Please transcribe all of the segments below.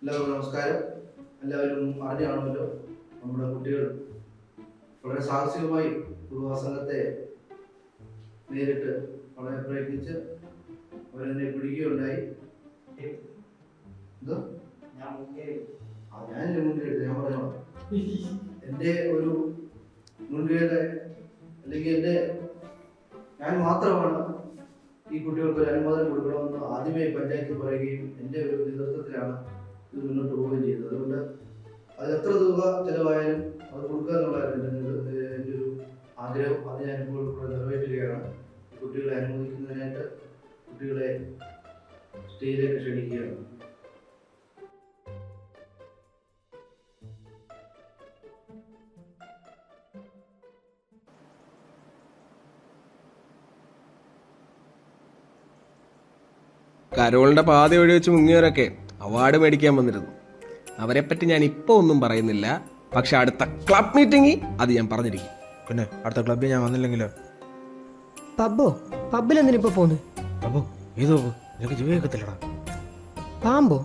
എല്ലാവർക്കും നമസ്കാരം. എല്ലാവരും അറിഞ്ഞാണല്ലോ നമ്മുടെ കുട്ടികൾ വളരെ സാഹസികമായി കുടുംബസംഘത്തെ നേരിട്ട് വളരെ പ്രയത്നിച്ച് അവരെന്നെ പിടിക്കുകയുണ്ടായി. എന്തോ ഞാൻ എൻ്റെ മുൻകൈ ഞാൻ പറയണം, എൻ്റെ ഒരു മുൻകൈയുടെ അല്ലെങ്കിൽ ഞാൻ മാത്രമാണ് ഈ കുട്ടികൾക്ക് ഒരു അനുമോദനം കൊടുക്കണമെന്ന് ആദ്യമേ പഞ്ചായത്തിൽ പറയുകയും എൻ്റെ ഒരു നേതൃത്വത്തിലാണ് ഇത് മുന്നോട്ട് പോവുകയും ചെയ്തത്. അതുകൊണ്ട് അത് എത്ര തുക ചിലവായാലും അത് കൊടുക്കുക എന്നുള്ളതായിരുന്നു എൻ്റെ ഒരു ആഗ്രഹം. അത് ഞാനിപ്പോൾ നിറവേറ്റുകയാണ്. കുട്ടികളെ അനുമോദിക്കുന്നതിനായിട്ട് കുട്ടികളെ സ്റ്റേജിലേക്ക് ക്ഷണിക്കുകയാണ്. കരോളിന്റെ പാത ഒഴി വെച്ച് മുങ്ങിയവരൊക്കെ അവാർഡ് മേടിക്കാൻ വന്നിരുന്നു. അവരെപ്പറ്റി ഞാൻ ഇപ്പോൾ ഒന്നും പറയുന്നില്ല. പക്ഷെ അടുത്ത ക്ലബ് മീറ്റിംഗിൽ അത് ഞാൻ പറഞ്ഞിരിക്കും. പിന്നെ അടുത്ത ക്ലബ്ബിൽ ഞാൻ വന്നില്ലെങ്കിലോ? പബ്ബിൽ എന്തിനിപ്പോ പോന്ന്? പബ്ബോ? ഏതോ നിനക്ക് ജോലിക്കത്തില്ലടാ. പാമ്പോ?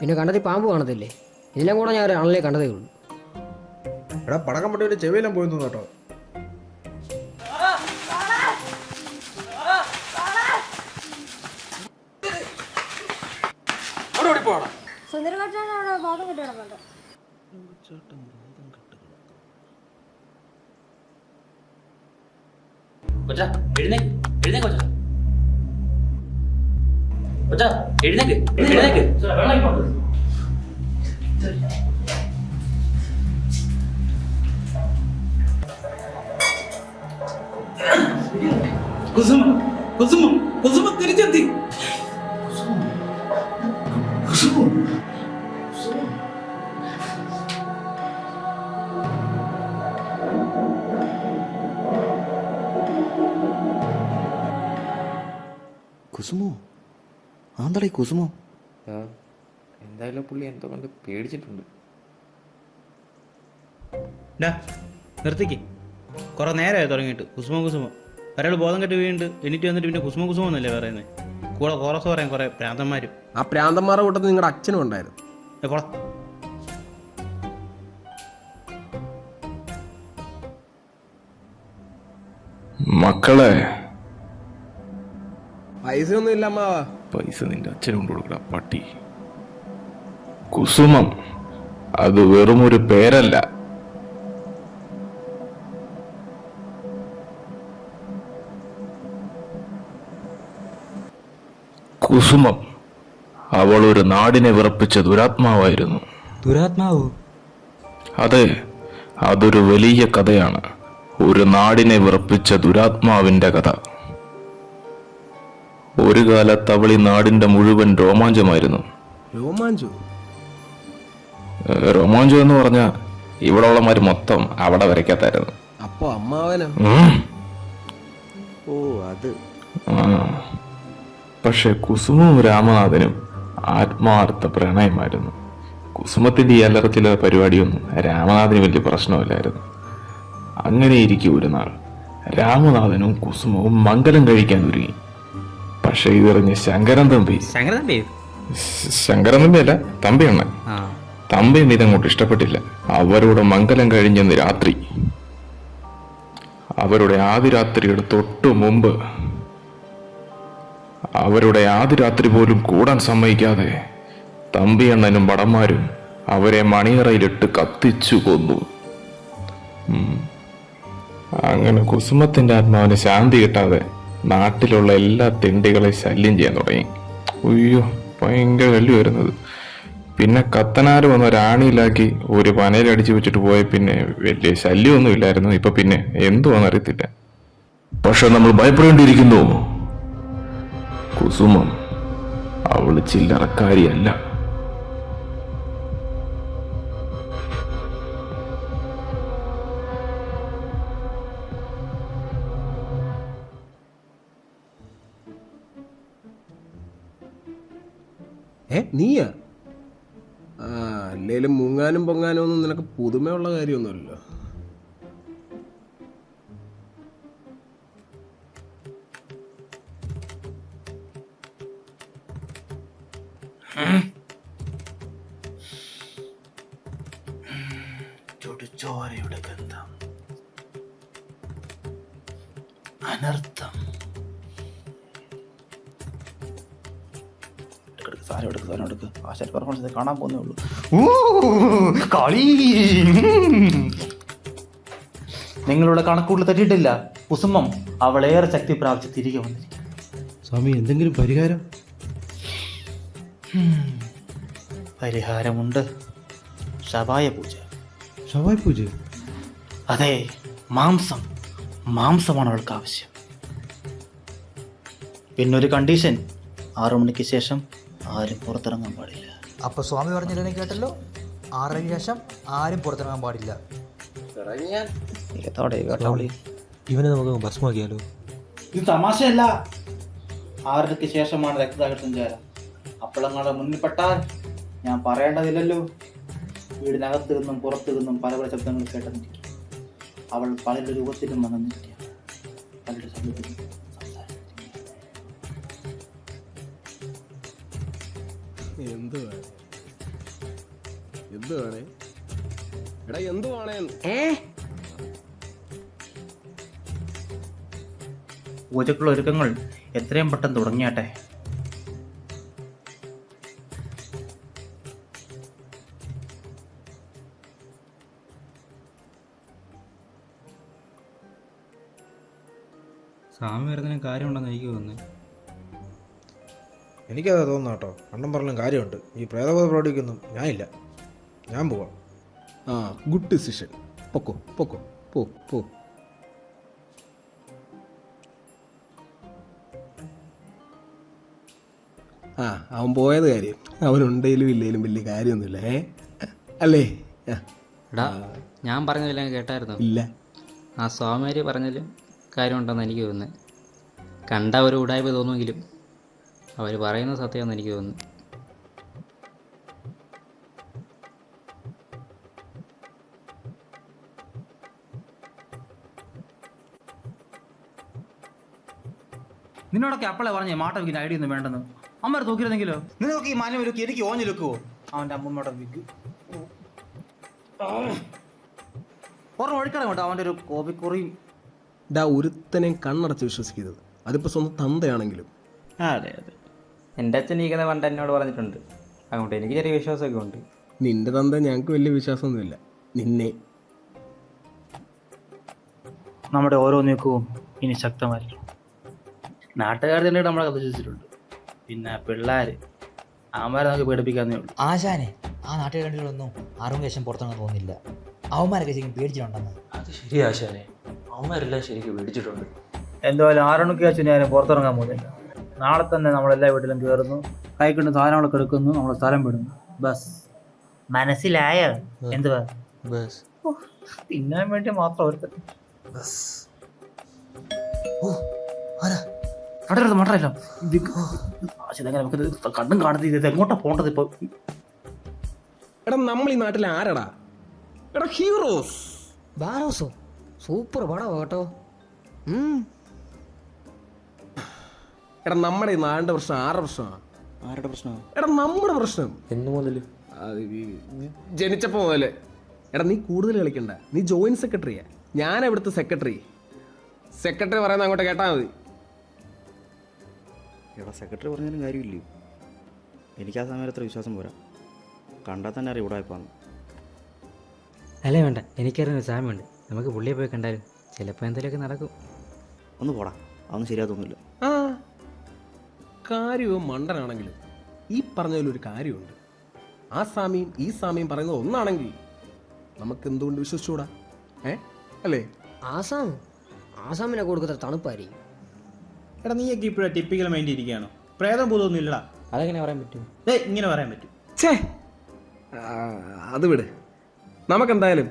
പിന്നെ കണ്ടതി പാമ്പ് കാണത്തില്ലേ? ഇതിനെ കൂടെ ഞാൻ ഒരാളിലെ കണ്ടതേ ഉള്ളൂ. എടാ പടക്കം പൊട്ടി ചെവിയെല്ലാം പോയി കേട്ടോ. കൊച്ചാ എഴുന്നേക്ക്, എഴുന്നേക്ക് കൊച്ചാ. കൊച്ചാ എഴുന്നേക്ക്, എഴുന്നേക്ക്. കുസുമ കുസുമ കുസുമ തിരിച്ചെത്തി. കുസുമോ? ആന്തടേ കുസുമോ? എന്തായാലും പുള്ളി എന്തോ കൊണ്ട് പേടിച്ചിട്ടുണ്ട്. നിർത്തിക്ക്. കുറെ നേരമായി തുടങ്ങിയിട്ട് കുസുമോ കുസുമോ. ഒരാൾ ബോധം കെട്ട് വീണ്ട് എണീറ്റ് വന്നിട്ട് പിന്നെ കുസുമോ കുസുമോ എന്നല്ലേ പറയുന്നത്. കൂടെ കോറസ് പറയാൻ കുറെ പ്രാന്തന്മാരും. ആ പ്രാന്തന്മാരുടെ കൂട്ടത്തിൽ നിങ്ങളുടെ അച്ഛനും ഉണ്ടായിരുന്നു. മക്കളെ, പൈസ ഒന്നും ഇല്ല അമ്മാവാ. പൈസ നിന്റെ അച്ഛനും കൊടുക്കട പട്ടി. കുസുമം അത് വെറുമൊരു പേരല്ല. കുസുമം അവൾ ഒരു നാടിനെ വിറപ്പിച്ച ദുരാത്മാവായിരുന്നു. ദുരാത്മാവോ? അതെ, അതൊരു വലിയ കഥയാണ്. ഒരു നാടിനെ വിറപ്പിച്ച ദുരാത്മാവിന്റെ കഥ. ഒരു കാലത്ത് അവൾ ഈ നാടിന്റെ മുഴുവൻ രോമാഞ്ചമായിരുന്നു. രോമാഞ്ചം എന്ന് പറഞ്ഞാ ഇവിടെ ഉള്ളമാര് മൊത്തം അവിടെ വരയ്ക്കാത്തായിരുന്നു. അപ്പൊ അമ്മാവനോ? ഓ അത്. പക്ഷെ കുസുമവും രാമനാഥനും ആത്മാർത്ഥ പ്രണയമായിരുന്നു. കുസുമത്തിന്റെ ഈ അല്ലറ ചില പരിപാടിയൊന്നും രാമനാഥന് വലിയ പ്രശ്നമില്ലായിരുന്നു. അങ്ങനെ ഇരിക്കും ഒരു നാൾ രാമനാഥനും കുസുമവും മംഗലം കഴിക്കാൻ ഒരുങ്ങി. പക്ഷെ ഇതെറിഞ്ഞ് ശങ്കരൻ തമ്പി അല്ല, തമ്പിയണ്ണൻ. തമ്പിയണ്ണ ഇതങ്ങോട്ട് ഇഷ്ടപ്പെട്ടില്ല. അവരുടെ മംഗലം കഴിഞ്ഞെന്ന് രാത്രി, അവരുടെ ആദിരാത്രിയുടെ തൊട്ടു മുമ്പ്, അവരുടെ ആദിരാത്രി പോലും കൂടാൻ സമ്മതിക്കാതെ തമ്പിയണ്ണനും പടന്മാരും അവരെ മണിയറയിലിട്ട് കത്തിച്ചു കൊന്നു. അങ്ങനെ കുസുമത്തിന്റെ ആത്മാവിന് ശാന്തി കിട്ടാതെ നാട്ടിലുള്ള എല്ലാ തെണ്ടികളെ ശല്യം ചെയ്യാൻ തുടങ്ങി. അയ്യോ, ഭയങ്കര ശല്യം വരുന്നത്. പിന്നെ കത്തനാര് വന്ന ഒരാണിയിലാക്കി ഒരു പനയിലടിച്ചു വെച്ചിട്ട് പോയ പിന്നെ വലിയ ശല്യമൊന്നും ഇല്ലായിരുന്നു. ഇപ്പൊ പിന്നെ എന്തുവാന്ന് അറിയത്തില്ല. പക്ഷെ നമ്മൾ ഭയപ്പെടേണ്ടിയിരിക്കുന്നു. കുസുമം അവള് ചില്ലറക്കാരിയല്ല. നീയാ? അല്ലേലും മുങ്ങാനും പൊങ്ങാനും ഒന്നും നിനക്ക് പുതുമയുള്ള കാര്യമൊന്നുമല്ലോ. ചുടുചോരയുടെ ഗന്ധം, അനർത്ഥം. സാധനം എടുക്ക്. ആശാൻ പെർഫോമൻസ് കാണാൻ പോകുന്നേ ഉള്ളൂ. കളി നിങ്ങളുടെ കണക്കൂട്ടിൽ തെറ്റിയിട്ടില്ല. കുസുമം അവളേറെ ശക്തി പ്രാപിച്ച് തിരികെ വന്നിരിക്കും. സ്വാമി എന്തെങ്കിലും പരിഹാരം? പരിഹാരമുണ്ട്. ശവായ പൂജ. ശവായ് പൂജ? അതെ, മാംസമാണ് അവൾക്ക് ആവശ്യം. പിന്നൊരു കണ്ടീഷൻ, 6 മണിക്ക് ശേഷം ആരും പുറത്തിറങ്ങാൻ പാടില്ല. അപ്പൊ സ്വാമി പറഞ്ഞില്ലെന്ന് കേട്ടല്ലോ, 6:30 ശേഷം ആരും പുറത്തിറങ്ങാൻ പാടില്ല. ഇവനെ നമുക്ക് ഭസ്മാക്കിയാലോ? ഇത് തമാശയല്ല. 6:30 ശേഷമാണ് രക്തസാഗര സഞ്ചാരം. അപ്പോഴങ്ങളുടെ മുന്നിൽപ്പെട്ടാൽ ഞാൻ പറയേണ്ടതില്ലല്ലോ. വീടിനകത്ത് നിന്നും പുറത്തു നിന്നും പല പല ശബ്ദങ്ങൾ കേട്ടെന്നിരിക്കും. അവൾ പലരുടെ രൂപത്തിലും വന്നിരിക്കുക, പലരുടെ ശബ്ദത്തിലും സംസാരിച്ചിരിക്കുക. എന്തുവാണേ എടാ, എന്തുവാണേ? പൂജക്കുള്ള ഒരുക്കങ്ങൾ എത്രയും പെട്ടെന്ന് തുടങ്ങിയാട്ടെ. സ്വാമി വരുന്നതിന് കാര്യമുണ്ടെന്ന് എനിക്ക് തോന്നുന്നു. എനിക്കതാ തോന്നുന്നു കേട്ടോ. അണ്ണൻ പറഞ്ഞ കാര്യമുണ്ട്. ഈ പ്രേതബോധ പ്രകടിക്കൊന്നും ഞാനില്ല. ഞാൻ പോവാം. ആ, ഗുഡ് ഡിസിഷൻ. പൊക്കോ പൊക്കോ, പോ പോ. ആ, അവൻ പോയത് കാര്യം. അവനുണ്ടേലും ഇല്ലേലും വലിയ കാര്യമൊന്നുമില്ല. അല്ലേ? എടാ, ഞാൻ പറഞ്ഞതില്ല കേട്ടായിരുന്നു? ഇല്ല. ആ സ്വാമിമാർ പറഞ്ഞതിലും കാര്യമുണ്ടെന്ന് എനിക്ക് തോന്നുന്നത്. കണ്ട ഒരു ഉടായ്പ തോന്നുമെങ്കിലും അവർ പറയുന്ന സത്യമെന്ന് എനിക്ക് തോന്നുന്നു. നിന്നോടൊക്കെ അപ്പളെ പറഞ്ഞേ മാട്ട വിൽക്കുന്ന ഐഡിയ ഒന്നും വേണ്ടെന്ന്. അമ്മ തൂക്കിയിരുന്നെങ്കിലോ? നിനക്ക് ഈ മാന്യം ഒരുക്കി എനിക്ക് ഓഞ്ഞു വെക്കുവോ? അവൻ്റെ അമ്മൂമ്മയുടെ വിഗ് ഓർമ്മ ഒഴിക്കണം കേട്ടോ. അവൻ്റെ ഒരു കോപിക്കുറിയും. ഒരുത്തനെയും കണ്ണടച്ച് വിശ്വസിക്കരുത്. അതിപ്പോൾ സ്വന്തം തന്തയാണെങ്കിലും. അതെ അതെ, എൻ്റെ അച്ഛൻ ഈ കഥ പണ്ട് എന്നോട് പറഞ്ഞിട്ടുണ്ട്. അതുകൊണ്ട് എനിക്ക് ചെറിയ വിശ്വാസമൊക്കെ ഉണ്ട്. നിന്റെ തന്ത ഞങ്ങൾക്ക് വലിയ വിശ്വാസമൊന്നുമില്ല. നിന്നെ നമ്മുടെ ഓരോ നീക്കവും ഇനി ശക്തമായിരിക്കും. നാട്ടുകാർ തന്നെ നമ്മളെ കഥ ചോദിച്ചിട്ടുണ്ട്. പിന്നെ പിള്ളേര് അവന്മാരെ നമുക്ക് പേടിപ്പിക്കാന്നേ ഉള്ളൂ. ആശാനെ, ആ നാട്ടുകാർ കണ്ടിട്ടൊന്നും ആരും ശേഷം പുറത്തിറങ്ങാൻ തോന്നുന്നില്ല. അവന്മാരൊക്കെ ശരിക്കും പേടിച്ചിട്ടുണ്ടെന്ന്. അത് ശരി ആശാനെ, അവന്മാരെല്ലാം ശരിക്കും പേടിച്ചിട്ടുണ്ട്. എന്തായാലും 6 മണിക്ക് വെച്ച് ഞാൻ പുറത്തിറങ്ങാൻ പോകുന്നില്ല. നാളെ തന്നെ നമ്മളെല്ലാ വീട്ടിലും കയറുന്നു, കൈക്കൊണ്ട് സാധനങ്ങളൊക്കെ എടുക്കുന്നു, നമ്മളെ സ്ഥലം വിടുന്നു. ബസ് മനസ്സിലായോ? എന്തുവാ? ബസ് തിന്നാൻ വേണ്ടി മാത്രം ഒരുത്തൻ. ബസ്. ഓ, ആരാ? കടരുത് മട്ടല്ലോ. കണ്ണും കാണുന്നത് ഇത് എങ്ങോട്ടാ പോണ്ടത് ഇപ്പൊ? എടാ, നമ്മൾ ഈ നാട്ടിലെ ആരടാ? എടാ, ഹീറോസ്. ബാരോസോ സൂപ്പർ പടം കേട്ടോ. എടാ, നമ്മുടെ ഈ നാടിന്റെ പ്രശ്നം ആരുടെ പ്രശ്നമാണ്? ആരുടെ പ്രശ്നമാണ്? എടാ, നമ്മുടെ പ്രശ്നം. എന്ന് മുതൽ? ജനിച്ചപ്പോ മുതല്. എടാ, നീ കൂടുതൽ കളിക്കണ്ട. നീ ജോയിന്റ് സെക്രട്ടറിയാ. ഞാൻ ഇവിടുത്തെ സെക്രട്ടറി പറയുന്ന അങ്ങോട്ട് കേട്ടാ മതി. എടാ, സെക്രട്ടറി പറഞ്ഞാലും കാര്യമില്ലേ? എനിക്ക് ആ സമയം അത്ര വിശ്വാസം പോരാ. കണ്ടാൽ തന്നെ അറിയാം ഉടായ്പാന്ന്. അല്ലേ വേണ്ട, എനിക്കറിയാം സാമ്യമുണ്ട്. നമുക്ക് പുള്ളിയെ പോയി കണ്ടാലും ചിലപ്പോൾ എന്തെങ്കിലുമൊക്കെ നടക്കും. ഒന്ന് പോടാ, അതൊന്നും ശരിയാത്തൊന്നുമില്ല. ആ, കാര്യവും മണ്ടനാണെങ്കിലും ഈ പറഞ്ഞതിലൊരു കാര്യമുണ്ട്. ആ സ്വാമിയും ഈ സ്വാമിയും പറയുന്നത് ഒന്നാണെങ്കിൽ നമുക്ക് എന്തുകൊണ്ട് വിശ്വസിച്ചുകൂടാ? അല്ലേ? ആസാമിനെ കൊടുക്കുന്ന തണുപ്പായിരിക്കും. എടാ, നീയൊക്കെ ഇപ്പോഴാണ് ടിപ്പിക്കൽ മൈൻഡ് ഇരിക്കുകയാണോ? പ്രേതം ഭൂതമൊന്നും ഇല്ലടാ. അതെങ്ങനെ പറയാൻ പറ്റും? ഇങ്ങനെ പറയാൻ പറ്റും? അത് വിട്. നമുക്കെന്തായാലും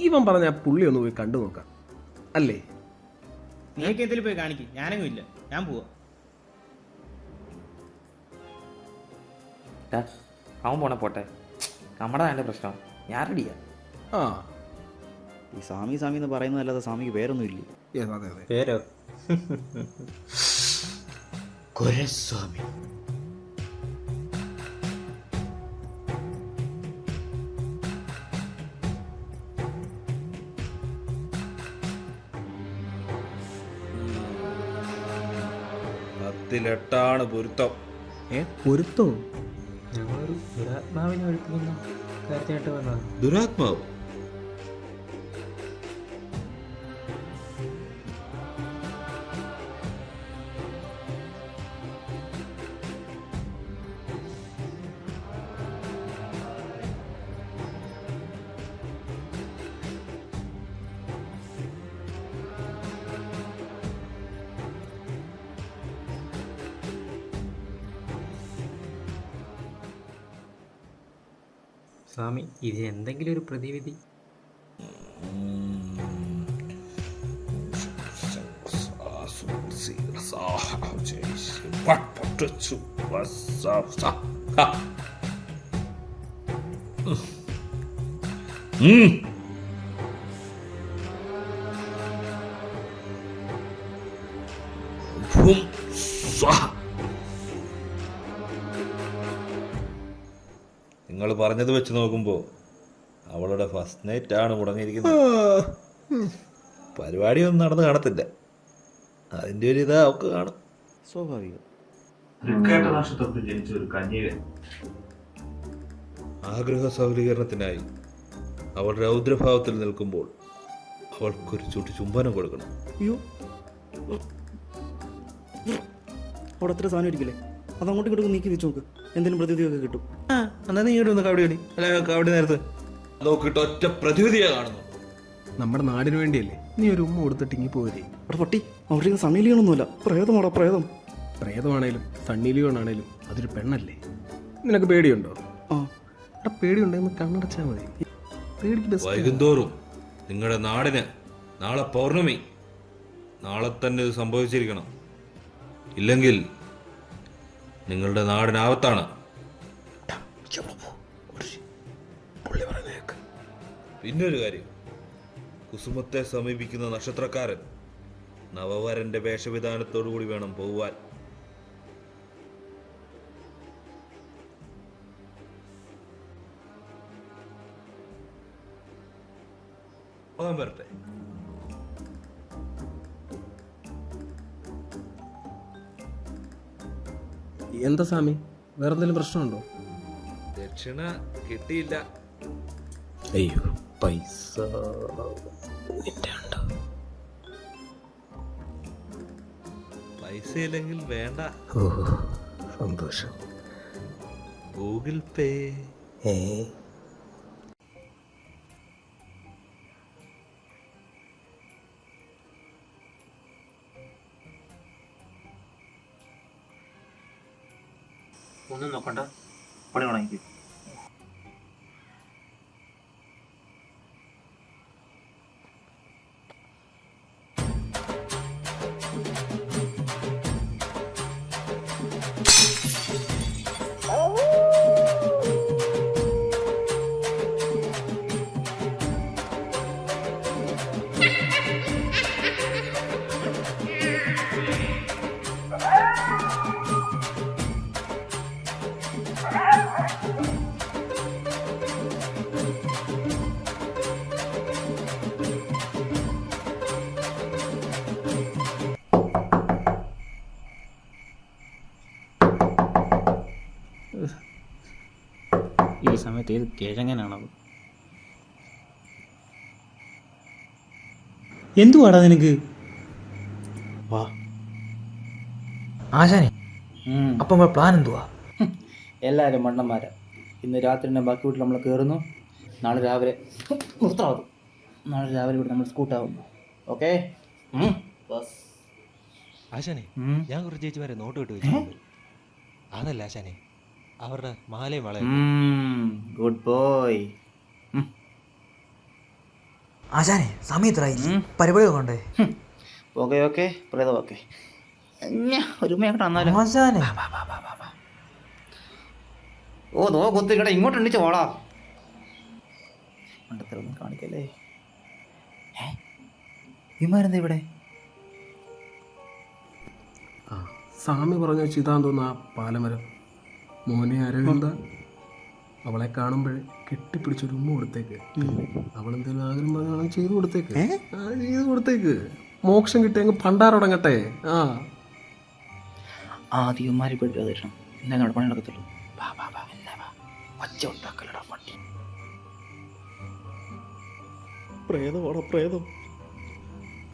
ഇവൻ പറഞ്ഞ ആ പുള്ളി ഒന്ന് പോയി കണ്ടു നോക്കാം, അല്ലേ? നീയൊക്കെ എന്തെങ്കിലും പോയി കാണിക്കും. ഞാനങ്ങും ഇല്ല, ഞാൻ പോവാ. അവൻ പോണെ പോട്ടെ, നമ്മുടെ നല്ല പ്രശ്നം. ഞാൻ റെഡിയാ. ആ, ഈ സ്വാമി സ്വാമി എന്ന് പറയുന്നതല്ലാതെ സ്വാമിക്ക് പേരൊന്നും ഇല്ലേ? അതെ അതെ. പേരോ? കുരസ്വാമി. 10-8 പൊരുത്തം. പൊരുത്തോ? ഞങ്ങളൊരു ദുരാത്മാവിനെ ഒഴുക്കുന്ന കാര്യത്തിനായിട്ട് വന്നതാണ്. ദുരാത്മാവ്? സ്വാമി, ഇത് എന്തെങ്കിലും ഒരു പ്രതിവിധി? നിങ്ങൾ പറഞ്ഞത് വെച്ച് നോക്കുമ്പോൾ അവളുടെ ഫസ്റ്റ് നൈറ്റ് ആണ് മുടങ്ങിയിരിക്കുന്നത്. പരിപാടിയൊന്നും നടന്ന് കാണത്തില്ല. അതിൻ്റെ ഒരു ഇതാ അവൾക്ക് കാണും. സ്വാഭാവികം. നക്ഷത്രത്തിൽ ജനിച്ച ഒരു കന്യകൻ ആഗ്രഹ സൗകര്യത്തിനായി അവൾ രൗദ്രഭാവത്തിൽ നിൽക്കുമ്പോൾ അവൾക്കൊരു ചുട്ടി ചുംബനം കൊടുക്കണം. അയ്യോ, അവിടെ അത്ര സാധനം ഇരിക്കില്ലേ? അത് അങ്ങോട്ടും ഇങ്ങോട്ടും നീക്കി വെച്ച് നോക്ക്, എന്തെങ്കിലും പ്രതിവിധിയൊക്കെ കിട്ടും. എന്നാ നീ ഇങ്ങോട്ട് ഒന്ന് കബഡി കളി. അല്ല കബഡി നേരത്ത് നോക്കിയിട്ട് ഒറ്റ പ്രതിവിധിയാ കാണുന്നു. നമ്മുടെ നാടിന് വേണ്ടിയല്ലേ, നീ ഒരു ഉമ്മ കൊടുത്തിട്ട് ഇങ്ങി പോരെ. അവിടെ പട്ടി, അവിടെ സണ്ണിലിയൊന്നുമല്ല, പ്രേതമാടാ പ്രേതം. പ്രേതമാണേലും സണ്ണി ലിയോണാണേലും അതൊരു പെണ്ണല്ലേ. നിനക്ക് പേടിയുണ്ടോ? ആ, അവിടെ പേടിയുണ്ടെന്ന് കണ്ണടച്ചാൽ മതി. പേടിക്ക് വൈകുന്തോറും നിങ്ങളുടെ നാടിന് നാളെ പൗർണമി, നാളെ തന്നെ ഇത് സംഭവിച്ചിരിക്കണം. ഇല്ലെങ്കിൽ നിങ്ങളുടെ നാടിനാവത്താണ്. പിന്നൊരു കാര്യം, കുസുമത്തെ സമീപിക്കുന്ന നക്ഷത്രക്കാരൻ നവവരന്റെ വേഷവിധാനത്തോടുകൂടി വേണം പോവാൻ. പോകാൻ വരട്ടെ. എന്താ സ്വാമി, വേറെന്തെങ്കിലും പ്രശ്നമുണ്ടോ? ദക്ഷിണ കിട്ടിയില്ല. അയ്യോ, പൈസ പൈസ ഇല്ലെങ്കിൽ വേണ്ട. ഓഹോ, സന്തോഷം. ഗൂഗിൾ പേ. ഒന്നും നോക്കണ്ട, പണി ഉണങ്ങിക്കും. ഈ സമയത്ത് ഏത് കിഴങ്ങനാണത്? എന്തുവാടാ നിനക്ക്? വാ. ആശാനെ, അപ്പം നമ്മുടെ പ്ലാൻ എന്തുവാ? എല്ലാവരും മണ്ണന്മാരാ. ഇന്ന് രാത്രി തന്നെ ബാക്കി വീട്ടിൽ നമ്മൾ കയറുന്നു. നാളെ രാവിലെ നിർത്താവും. നാളെ രാവിലെ ഇവിടെ നമ്മൾ സ്കൂട്ടാവുന്നു. ഓക്കെ? ആശാനെ, ഞാൻ കുറച്ച് ചേച്ചിമാരെ നോട്ട് വിട്ട് വെച്ചിട്ടുണ്ട്. അതല്ല ആശാനെ, അവരുടെ മാലയും വളയും. Good boy. ആശാനെ, സമയത്രായി, പരിപാടി നോക്കണ്ടേ? ഓക്കെ ഓക്കെ, പ്രേതം ഓക്കെ. ഒരു വന്നാലും ആശാനെ, ഓ നോ കുത്തിക്കട്ടെ, ഇങ്ങോട്ട് എണ്ണിച്ച് പോടാ. മണ്ടത്തരൊന്നും കാണിക്കല്ലേ. ഇമാരെന്താ ഇവിടെ? ആ, സ്വാമി പറഞ്ഞു വെച്ച് ഇതാന്ന് തോന്നുന്നു ആ പാലമരം. മോനെ അരവിന്ദ, അവളെ കാണുമ്പോഴേ കെട്ടിപ്പിടിച്ചൊരു ഉമ്മ കൊടുത്തേക്ക്. അവളെന്തെങ്കിലും ആഗ്രഹം പറഞ്ഞാണെങ്കിൽ ചെയ്തു കൊടുത്തേക്ക്. ചെയ്തു കൊടുത്തേക്ക്. മോക്ഷം കിട്ടി അങ്ങ് പണ്ടാറടങ്ങട്ടെ. ആ, ആദ്യം ഇവന്മാരെ പേടിക്കാതെ തരണം. എന്നാലും അവിടെ പണി നടക്കത്തുള്ളൂ. വാ വാ വാ എന്നാ വാ. ഒച്ച ഉണ്ടാക്കലടാ പട്ടി. പ്രേതമാണോ പ്രേതം?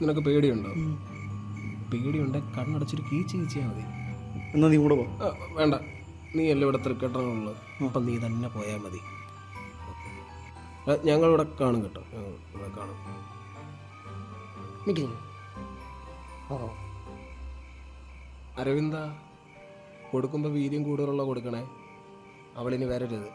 നിനക്ക് പേടിയുണ്ടോ? പേടിയുണ്ടെ കണ്ണടച്ചൊരു കീച്ചിയാൽ മതി. എന്നാ നീ കൂടെ പോ. വേണ്ട, നീ എല്ലാം ഇവിടെ തൃക്കെട്ടണുള്ളത്. അപ്പം നീ തന്നെ പോയാൽ മതി. ഞങ്ങളിവിടെ കാണും കേട്ടോ, ഇവിടെ കാണും. അരവിന്ദ, കൊടുക്കുമ്പോൾ വീര്യം കൂടുതലുള്ള കൊടുക്കണേ. അവളിനി വരരുത്.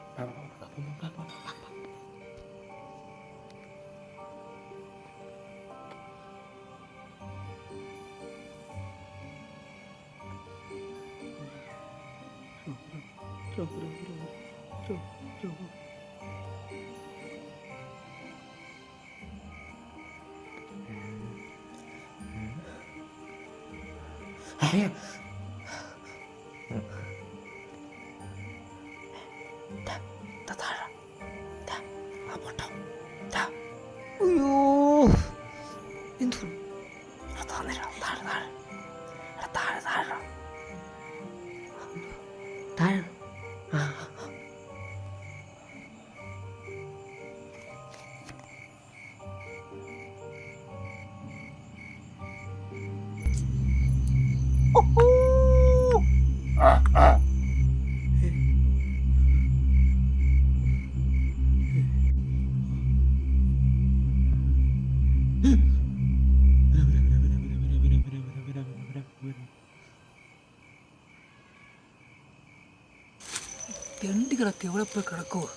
തെണ്ടികളൊക്കെ എവിടെ പോയി കിടക്കുവോ?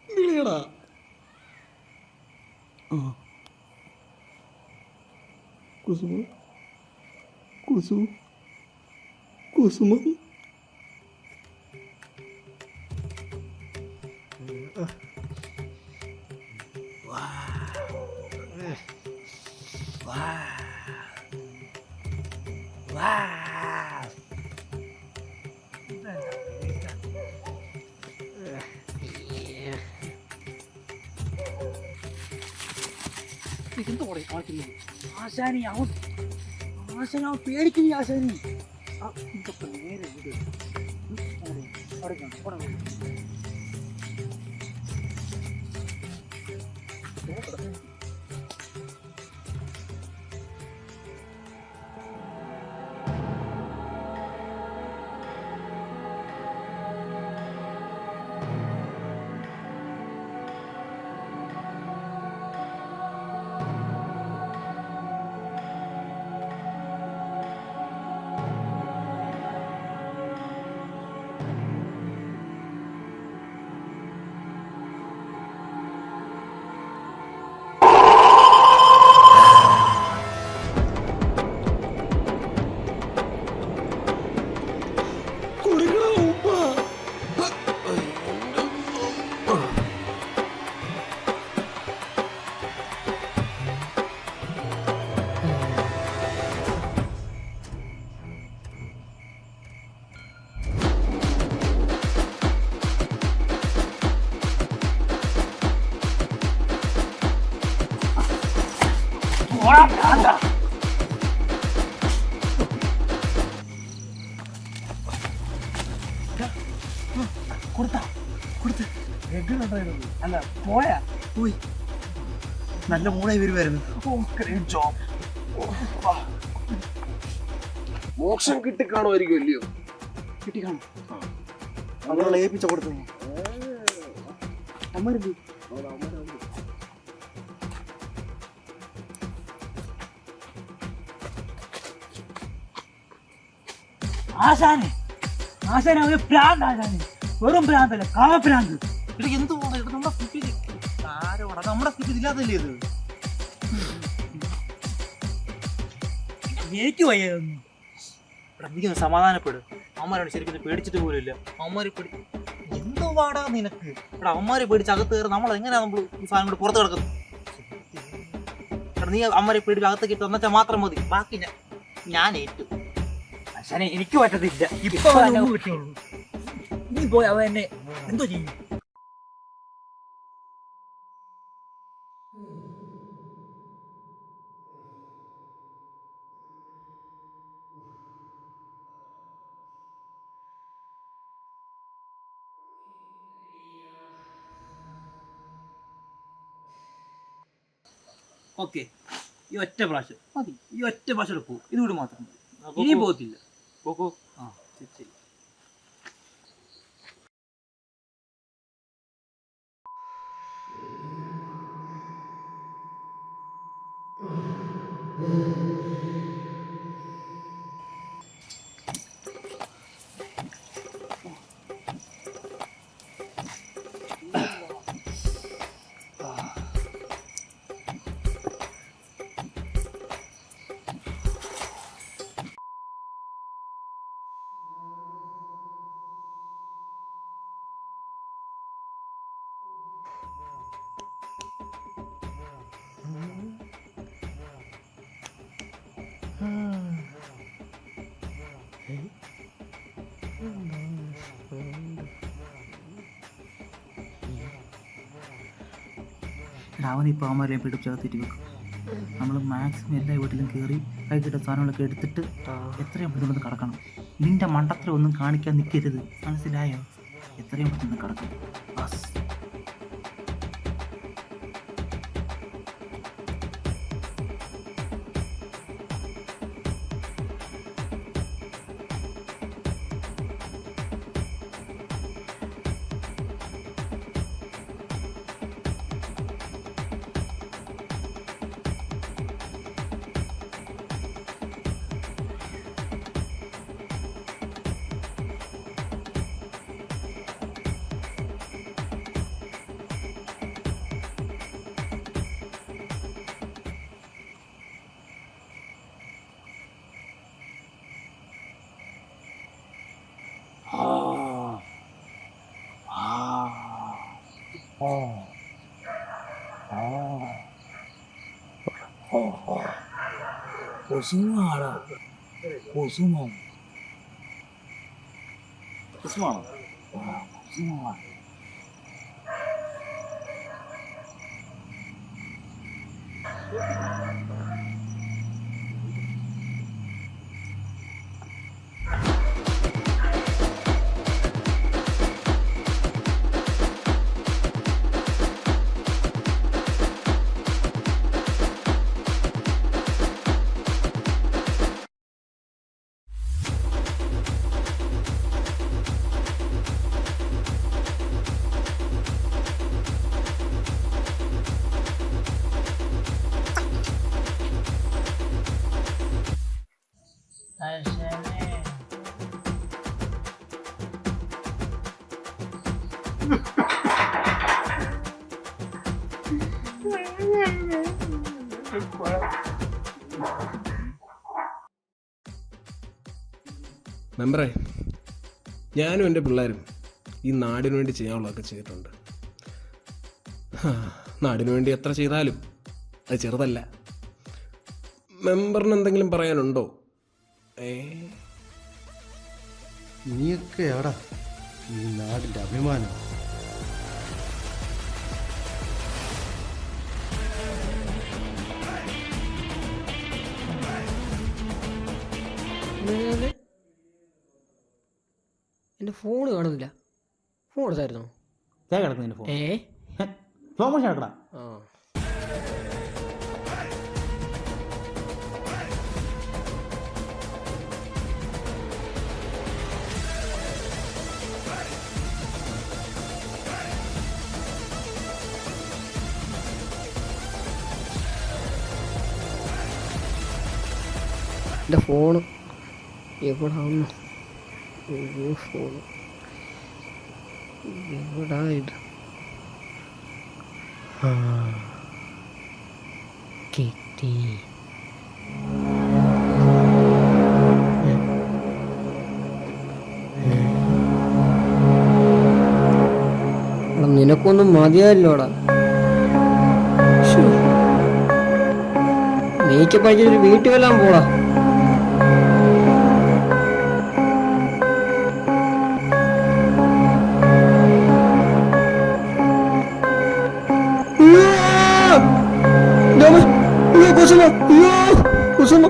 വിളിയടാ. കുസുമ കുസുമ കുസുമം. ആശാനി അവൻ പേടിക്കുന്നു. ആശാനി നേരെ അല്ല പോയാ പോയി. നല്ല മൂടായി വരുമായിരുന്നു. മോക്ഷം കിട്ടിക്കാണുമായിരിക്കും അല്ലയോ? കിട്ടിക്കാണും. നമ്മളെ ഏൽപ്പിച്ച കൊടുത്തു. അമ്മരുത് ആശാനെ അവന് പ്രാന്ത്. ആശാനെ വെറും പ്രാന്തല്ല, കാമപ്രാന്ത്. എന്ത് നമ്മുടെ സ്കിപ്പിൽ ആരോടാ? നമ്മുടെ സ്കിപ്പിൽ ഇല്ലാതല്ലേ ഇത്? എനിക്ക് വയ്യൊന്നും. ഇവിടെ നീ സമാധാനപ്പെടും. അമ്മമാരോട് ശരിക്കും പേടിച്ചിട്ട് പോലും ഇല്ല. അമ്മമാരെ എന്തോ പാടാ നിനക്ക്? ഇവിടെ അമ്മമാരെ പേടിച്ച് അകത്ത് കയറി നമ്മൾ എങ്ങനെയാ നമ്മൾ ഈ സാധനം കൂടെ പുറത്ത് കിടക്കുന്നത്? നീ അമ്മമാരെ പേടിച്ച് അകത്തേക്ക് ഇട്ട് വന്നിട്ടാൽ മാത്രം മതി. ബാക്കി ഞാൻ ഏറ്റു. അച്ഛനെ എനിക്ക് പറ്റത്തില്ല. ഇപ്പൊ കിട്ടിയുള്ളൂ. നീ പോയി അവ എന്നെ എന്തോ ചെയ്യും? ഓക്കെ, ഈ ഒറ്റ പ്രാവശ്യം മതി, ഈ ഒറ്റ പ്രാവശ്യം എടുക്കൂ, ഇതുകൂടി മാത്രം മതി, ഇനി പോകത്തില്ല. ആ ശരി ശരി. അവനിപ്പോൾ അവന്മാരെ പിടിച്ചകത്തിട്ട് വെക്കും. നമ്മൾ മാക്സിമം എല്ലാ വീട്ടിലും കയറി കൈകിട്ട സാധനങ്ങളൊക്കെ എടുത്തിട്ട് എത്രയും പെട്ടെന്ന് കിടക്കണം. നിന്റെ മണ്ടത്തിലൊന്നും കാണിക്കാൻ നിൽക്കരുത്, മനസ്സിലായോ? എത്രയും പെട്ടെന്ന് കിടക്കണം. ബസ്. കുസുമാണോ? കുസുമോ? കുസുമാണോ? കുസുമോ? മെമ്പറേ, ഞാനും എൻ്റെ പിള്ളേരും ഈ നാടിനു വേണ്ടി ചെയ്യാനുള്ളതൊക്കെ ചെയ്തിട്ടുണ്ട്. നാടിനു വേണ്ടി എത്ര ചെയ്താലും അത് ചെറുതല്ല. മെമ്പറിന് എന്തെങ്കിലും പറയാനുണ്ടോ? നീയൊക്കെയാടാ ഈ നാടിൻ്റെ അഭിമാനം. എൻ്റെ ഫോണ് കാണുന്നില്ല. ഫോൺ എടുത്തായിരുന്നോ? കിടക്കുന്നതിൻ്റെ ഫോൺ സ്ലോ മോഷൻ എടുക്കടാ. ആ എൻ്റെ ഫോണ് എവിടാന്ന്? ഫോണ് എവിടാ ഇത്? കിട്ടി. നിനക്കൊന്നും മതിയല്ലോടാ. നീക്ക് പഠിച്ചൊരു വീട്ടിൽ വല്ലാൻ പോടാ. കുസുമ, കുസുമ